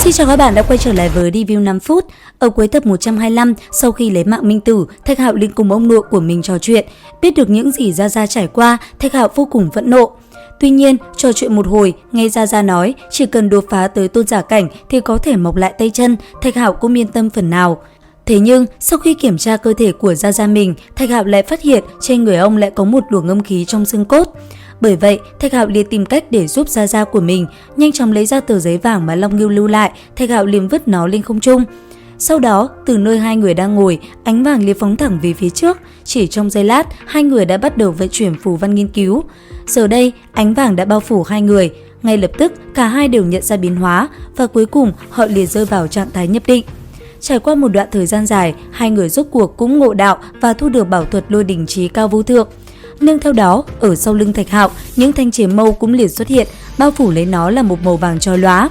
Xin chào các bạn đã quay trở lại với review 5 phút. Ở cuối tập 125, sau khi lấy mạng Minh Tử, Thạch Hạo liền cùng ông nội của mình trò chuyện. Biết được những gì Gia Gia trải qua, Thạch Hạo vô cùng phẫn nộ. Tuy nhiên, trò chuyện một hồi, nghe Gia Gia nói chỉ cần đột phá tới tôn giả cảnh thì có thể mọc lại tay chân, Thạch Hạo cũng yên tâm phần nào. Thế nhưng, sau khi kiểm tra cơ thể của Gia Gia mình, Thạch Hạo lại phát hiện trên người ông lại có một luồng âm khí trong xương cốt. Bởi vậy, Thạch Hạo liền tìm cách để giúp Gia Gia của mình, nhanh chóng lấy ra tờ giấy vàng mà Long Ngưu lưu lại, Thạch Hạo liền vứt nó lên không trung. Sau đó, từ nơi hai người đang ngồi, ánh vàng liền phóng thẳng về phía trước. Chỉ trong giây lát, hai người đã bắt đầu vận chuyển phù văn nghiên cứu. Giờ đây, ánh vàng đã bao phủ hai người. Ngay lập tức, cả hai đều nhận ra biến hóa và cuối cùng họ liền rơi vào trạng thái nhập định. Trải qua một đoạn thời gian dài, hai người rốt cuộc cũng ngộ đạo và thu được bảo thuật lôi đỉnh trí cao vô thượng. Nương theo đó, ở sau lưng Thạch Hạo, những thanh chém mâu cũng liền xuất hiện, bao phủ lấy nó là một màu vàng chói lóa.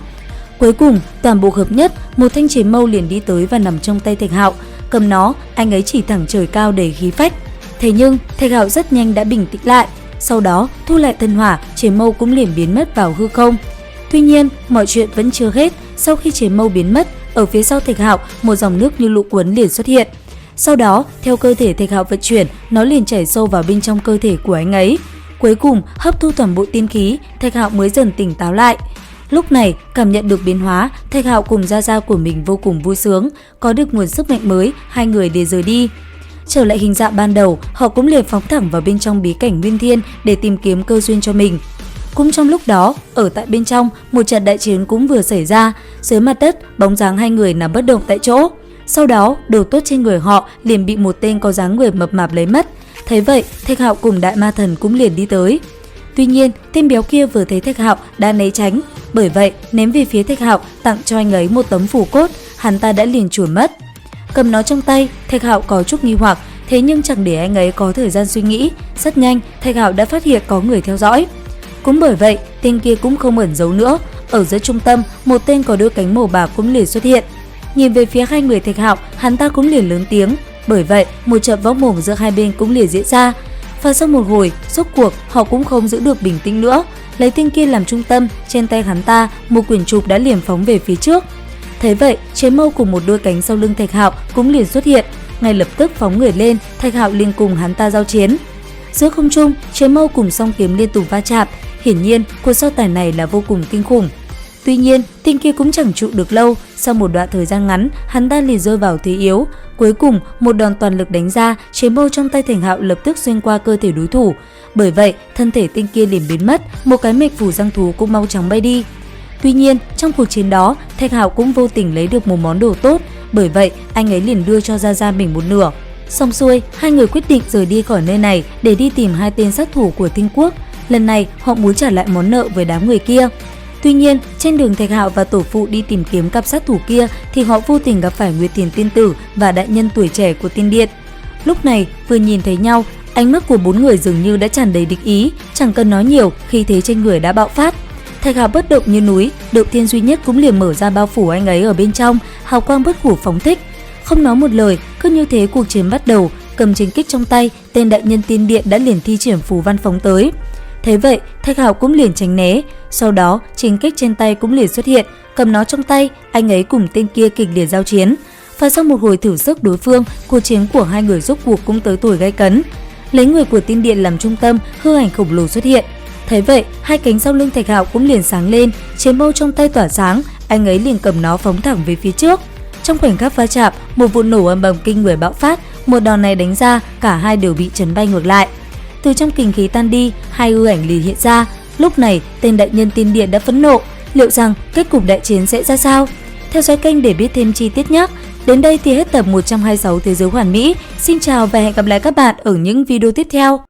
Cuối cùng, toàn bộ hợp nhất, một thanh chém mâu liền đi tới và nằm trong tay Thạch Hạo. Cầm nó, anh ấy chỉ thẳng trời cao đầy khí phách. Thế nhưng, Thạch Hạo rất nhanh đã bình tĩnh lại. Sau đó, thu lại thân hỏa, chém mâu cũng liền biến mất vào hư không. Tuy nhiên, mọi chuyện vẫn chưa hết. Sau khi chém mâu biến mất, ở phía sau Thạch Hạo, một dòng nước như lũ cuốn liền xuất hiện. Sau đó, theo cơ thể Thạch Hạo vận chuyển, nó liền chảy sâu vào bên trong cơ thể của anh ấy. Cuối cùng, hấp thu toàn bộ tiên khí, Thạch Hạo mới dần tỉnh táo lại. Lúc này, cảm nhận được biến hóa, Thạch Hạo cùng Gia Gia của mình vô cùng vui sướng, có được nguồn sức mạnh mới, hai người để rời đi. Trở lại hình dạng ban đầu, họ cũng liền phóng thẳng vào bên trong bí cảnh Nguyên Thiên để tìm kiếm cơ duyên cho mình. Cũng trong lúc đó, ở tại bên trong, một trận đại chiến cũng vừa xảy ra. Dưới mặt đất, bóng dáng hai người nằm bất động tại chỗ. Sau đó, đồ tốt trên người họ liền bị một tên có dáng người mập mạp lấy mất. Thấy vậy, Thạch Hạo cùng Đại Ma Thần cũng liền đi tới. Tuy nhiên, tên béo kia vừa thấy Thạch Hạo đã né tránh, bởi vậy ném về phía Thạch Hạo, tặng cho anh ấy một tấm phù cốt, hắn ta đã liền chuồn mất. Cầm nó trong tay, Thạch Hạo có chút nghi hoặc, thế nhưng chẳng để anh ấy có thời gian suy nghĩ, rất nhanh Thạch Hạo đã phát hiện có người theo dõi. Cũng bởi vậy, tên kia cũng không ẩn giấu nữa, ở giữa trung tâm, một tên có đôi cánh màu bạc cũng liền xuất hiện. Nhìn về phía hai người Thạch Hạo, hắn ta cũng liền lớn tiếng, bởi vậy một trận võ mồm giữa hai bên cũng liền diễn ra. Và sau một hồi, rốt cuộc họ cũng không giữ được bình tĩnh nữa, lấy tên kia làm trung tâm, trên tay hắn ta một quyển trục đã liền phóng về phía trước. Thấy vậy, chém mâu cùng một đôi cánh sau lưng Thạch Hạo cũng liền xuất hiện, ngay lập tức phóng người lên, Thạch Hạo liền cùng hắn ta giao chiến. Giữa không trung, chém mâu cùng song kiếm liên tục va chạm, hiển nhiên cuộc so tài này là vô cùng kinh khủng. Tuy nhiên, tên kia cũng chẳng trụ được lâu, sau một đoạn thời gian ngắn, hắn ta liền rơi vào thế yếu. Cuối cùng, một đòn toàn lực đánh ra, chém mâu trong tay Thạch Hạo lập tức xuyên qua cơ thể đối thủ. Bởi vậy, thân thể tên kia liền biến mất, một cái mệnh phù giang thú cũng mau chóng bay đi. Tuy nhiên, trong cuộc chiến đó, Thạch Hạo cũng vô tình lấy được một món đồ tốt, bởi vậy anh ấy liền đưa cho Gia Gia mình một nửa. Xong xuôi, hai người quyết định rời đi khỏi nơi này để đi tìm hai tên sát thủ của Tinh Quốc. Lần này, họ muốn trả lại món nợ với đám người kia. Tuy nhiên, trên đường Thạch Hạo và tổ phụ đi tìm kiếm cặp sát thủ kia thì họ vô tình gặp phải Nguyệt Tiền Tiên Tử và đại nhân tuổi trẻ của Tiên Điện. Lúc này, vừa nhìn thấy nhau, ánh mắt của bốn người dường như đã tràn đầy địch ý, chẳng cần nói nhiều, khí thế trên người đã bạo phát. Thạch Hạo bất động như núi, động thiên duy nhất cũng liền mở ra bao phủ anh ấy ở bên trong, hào quang bất hủ phóng thích. Không nói một lời, cứ như thế cuộc chiến bắt đầu, cầm chính kích trong tay, tên đại nhân Tiên Điện đã liền thi triển phù văn phóng tới. Thế vậy, Thạch Hạo cũng liền tránh né, sau đó chính kích trên tay cũng liền xuất hiện, cầm nó trong tay, anh ấy cùng tên kia kịch liệt giao chiến. Và sau một hồi thử sức đối phương, cuộc chiến của hai người rốt cuộc cũng tới tuổi gay cấn. Lấy người của Tiên Điện làm trung tâm, hư ảnh khổng lồ xuất hiện. Thế vậy, hai cánh sau lưng Thạch Hạo cũng liền sáng lên, chém mâu trong tay tỏa sáng, anh ấy liền cầm nó phóng thẳng về phía trước. Trong khoảnh khắc va chạm, một vụ nổ ầm ầm kinh người bạo phát, một đòn này đánh ra, cả hai đều bị chấn bay ngược lại. Từ trong kinh khí tan đi, hai hư ảnh liền hiện ra. Lúc này, tên đại nhân Tiên Điện đã phẫn nộ. Liệu rằng kết cục đại chiến sẽ ra sao? Theo dõi kênh để biết thêm chi tiết nhé. Đến đây thì hết tập 126 Thế giới hoàn mỹ. Xin chào và hẹn gặp lại các bạn ở những video tiếp theo.